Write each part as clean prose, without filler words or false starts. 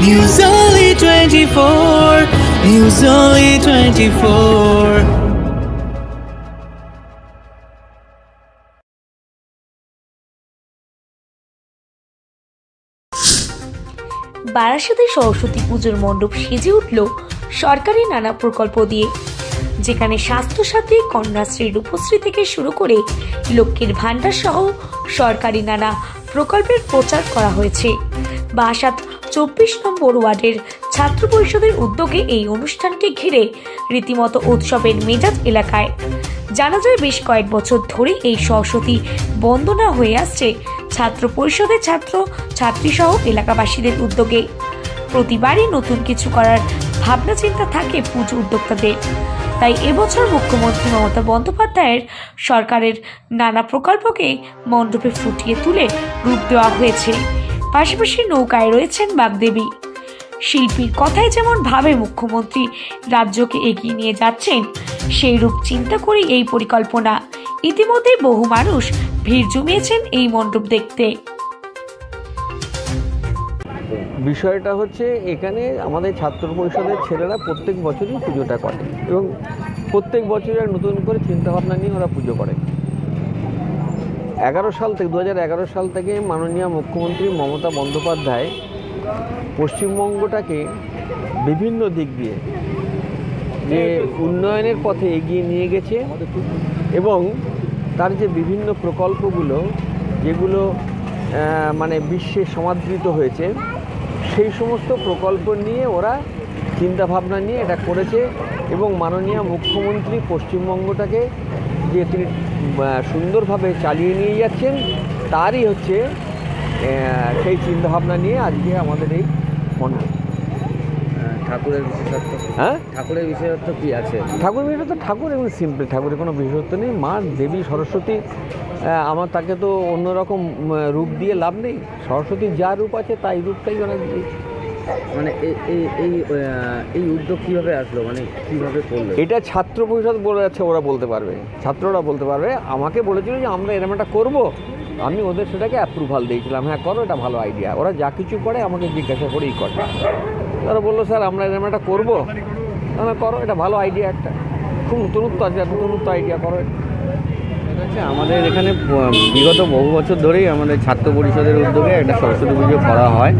News Only 24. News Only 24. বারাসাতে সরস্বতী পুজোর মণ্ডপ সেজে উঠল সরকারি নানা প্রকল্প দিয়ে, যেখানে স্বাস্থ্যসাথী, কন্যাশ্রী, রূপশ্রী থেকে শুরু করে লক্ষ্মীর ভাণ্ডার সহ সরকারি নানা প্রকল্পের প্রচার করা হয়েছে। বারাসাত 24 নম্বর ওয়ার্ডের ছাত্র পরিষদের উদ্যোগে এই অনুষ্ঠানকে ঘিরে রীতিমতো উৎসবের মেজাজ এলাকায়। জানা যায়, বেশ কয়েক বছর ধরে এই সরস্বতী বন্দনা হয়ে আসছে ছাত্র পরিষদের ছাত্র ছাত্রী সহ এলাকাবাসীদের উদ্যোগে। প্রতিবারই নতুন কিছু করার ভাবনা চিন্তা থাকে পুজো উদ্যোক্তাদের। তাই এবছর মুখ্যমন্ত্রী মমতা বন্দ্যোপাধ্যায়ের সরকারের নানা প্রকল্পকে মণ্ডপে ফুটিয়ে তুলে রূপ দেওয়া হয়েছে। পাশাপাশি নৌকায় রয়েছেন বাগদেবী। শিল্পীর কথায় যেমন ভাবে মুখ্যমন্ত্রী রাজ্যকে এগিয়ে নিয়ে যাচ্ছেন, সেই রূপ চিন্তা করে এই পরিকল্পনা। ইতিমধ্যে বহু মানুষ ভিড় জমিয়েছেন এই মণ্ডপ দেখতে। বিষয়টা হচ্ছে, এখানে আমাদের ছাত্র পরিষদের ছেলেরা প্রত্যেক বছরই পুজোটা করে এবং প্রত্যেক বছরের নতুন করে চিন্তাভাবনা নিয়ে ওরা পুজো করে। 2011 সাল থেকে মাননীয় মুখ্যমন্ত্রী মমতা বন্দ্যোপাধ্যায় পশ্চিমবঙ্গটাকে বিভিন্ন দিক দিয়ে যে উন্নয়নের পথে এগিয়ে নিয়ে গেছে এবং তার যে বিভিন্ন প্রকল্পগুলো যেগুলো মানে বিশ্বে সমাদৃত হয়েছে, সেই সমস্ত প্রকল্প নিয়ে ওরা চিন্তাভাবনা নিয়ে এটা করেছে এবং মাননীয় মুখ্যমন্ত্রী পশ্চিমবঙ্গটাকে যে তিনি সুন্দরভাবে চালিয়ে নিয়ে যাচ্ছেন, তারই হচ্ছে সেই চিন্তাভাবনা নিয়ে আজকে আমাদের এই মণ্ডপ। ঠাকুরের বিশেষত্ব, ঠাকুরের বিশেষত্ব কি আছে? ঠাকুর বিশেষত্ব, ঠাকুর এবং সিম্পল, ঠাকুরের কোনো বিশেষত্ব নেই। মা দেবী সরস্বতী, আমার তাকে তো অন্যরকম রূপ দিয়ে লাভ নেই। সরস্বতীর যা রূপ আছে তাই রূপটাই ওরা দিয়ে। মানে এই উদ্যোগ কীভাবে আসলো, মানে কীভাবে করলো? এটা ছাত্র পরিষদ বলে যাচ্ছে, ওরা বলতে পারবে, ছাত্ররা বলতে পারবে। আমাকে বলেছিল যে আমরা এরকম একটা করবো, আমি ওদের সেটাকে অ্যাপ্রুভাল দিয়েছিলাম, হ্যাঁ করো, এটা ভালো আইডিয়া। ওরা যা কিছু করে আমাকে জিজ্ঞাসা করেই করে। তারা বললো স্যার আমরা এরকম একটা করবো, তাহলে করো, এটা ভালো আইডিয়া, একটা খুব নতুনত্ব আছে, নতুনত্ব আইডিয়া করো। আমাদের এখানে বিগত বহু বছর ধরেই আমাদের ছাত্র পরিষদের উদ্যোগে একটা সরস্বতী পুজো করা হয়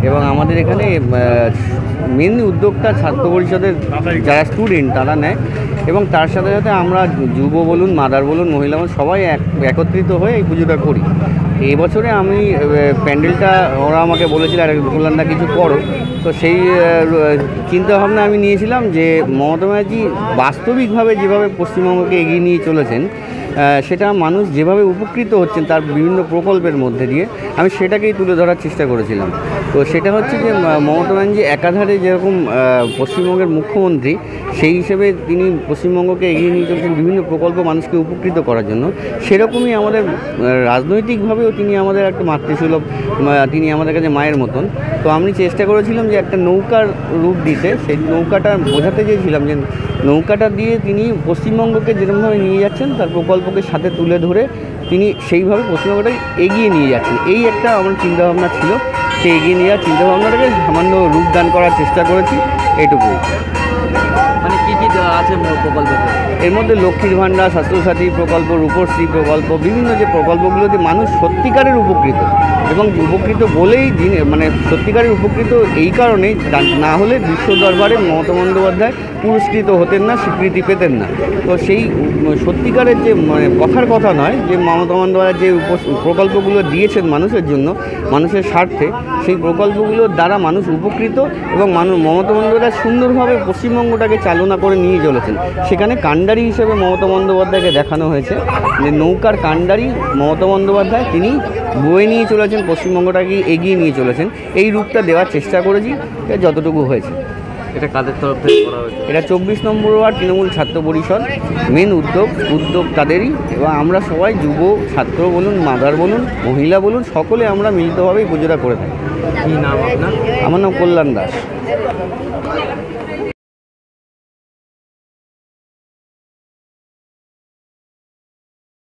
এবং আমাদের এখানে মেন উদ্যোগটা ছাত্র পরিষদের যারা স্টুডেন্ট তারা নেয় এবং তার সাথে সাথে আমরা যুব বলুন, মাদার বলুন, মহিলা বলুন, সবাই একত্রিত হয়ে এই পুজোটা করি। এবছরে আমি প্যান্ডেলটা, ওরা আমাকে বলেছিল আর কল্যাণদা কিছু করো, তো সেই চিন্তাভাবনা আমি নিয়েছিলাম যে মমতা ব্যানার্জি বাস্তবিকভাবে যেভাবে পশ্চিমবঙ্গকে এগিয়ে নিয়ে চলেছেন, সেটা মানুষ যেভাবে উপকৃত হচ্ছেন তার বিভিন্ন প্রকল্পের মধ্যে দিয়ে, আমি সেটাকেই তুলে ধরার চেষ্টা করেছিলাম। তো সেটা হচ্ছে যে মমতা ব্যানার্জি একাধারে যেরকম পশ্চিমবঙ্গের মুখ্যমন্ত্রী, সেই হিসেবে তিনি পশ্চিমবঙ্গকে এগিয়ে নিয়ে চলছেন বিভিন্ন প্রকল্প মানুষকে উপকৃত করার জন্য, সেরকমই আমাদের রাজনৈতিকভাবেও তিনি আমাদের একটা মাতৃসুলভ, তিনি আমাদের কাছে মায়ের মতন। তো আমি চেষ্টা করেছিলাম যে একটা নৌকার রূপ দিতে, সেই নৌকাটা বোঝাতে চেয়েছিলাম যে নৌকাটা দিয়ে তিনি পশ্চিমবঙ্গকে যেরকমভাবে নিয়ে যাচ্ছেন তার প্রকল্পকে সাথে তুলে ধরে তিনি সেইভাবে পশ্চিমবঙ্গটাকে এগিয়ে নিয়ে যাচ্ছেন। এই একটা আমার চিন্তাভাবনা ছিল, সেই এগিয়ে নিয়ে যাওয়ার চিন্তাভাবনাটাকে সামান্য রূপদান করার চেষ্টা করেছি, এইটুকুই। মানে কী কী আছে প্রকল্পতে? এর মধ্যে লক্ষ্মীর ভাণ্ডার, স্বাস্থ্যসাথী প্রকল্প, রূপশ্রী প্রকল্প, বিভিন্ন যে প্রকল্পগুলোতে মানুষ সত্যিকারের উপকৃত এবং উপকৃত বলেই মানে সত্যিকারের উপকৃত এই কারণেই, না হলে বিশ্ব দরবারে মমতা বন্দ্যোপাধ্যায় পুরস্কৃত হতেন না, স্বীকৃতি পেতেন না। তো সেই সত্যিকারের যে মানে কথার কথা নয়, যে মমতা বন্দ্যোপাধ্যায় যে প্রকল্পগুলো দিয়েছেন মানুষের জন্য, মানুষের স্বার্থে, সেই প্রকল্পগুলোর দ্বারা মানুষ উপকৃত এবং মমতা বন্দ্যোপাধ্যায় সুন্দরভাবে পশ্চিমবঙ্গটাকে চালনা করে নিয়ে চলেছেন। সেখানে কাণ্ডারি হিসেবে মমতা বন্দ্যোপাধ্যায়কে দেখানো হয়েছে, যে নৌকার কাণ্ডারি মমতা বন্দ্যোপাধ্যায়, তিনি বয়ে নিয়ে চলেছেন, পশ্চিমবঙ্গটাকে এগিয়ে নিয়ে চলেছেন। এই রূপটা দেওয়ার চেষ্টা করেছি যতটুকু হয়েছে। এটা কাদের তরফ থেকে করা হয়েছে? এটা 24 নম্বর ওয়ার্ড তৃণমূল ছাত্র পরিষদ, মেন উদ্যোগ তাদেরই, এবং আমরা সবাই যুব, ছাত্র বলুন, মাদার বলুন, মহিলা বলুন, সকলে আমরা মিলিতভাবেই পুজোটা করে থাকি। কী নাম আপনার? আমার নাম কল্যাণ দাস।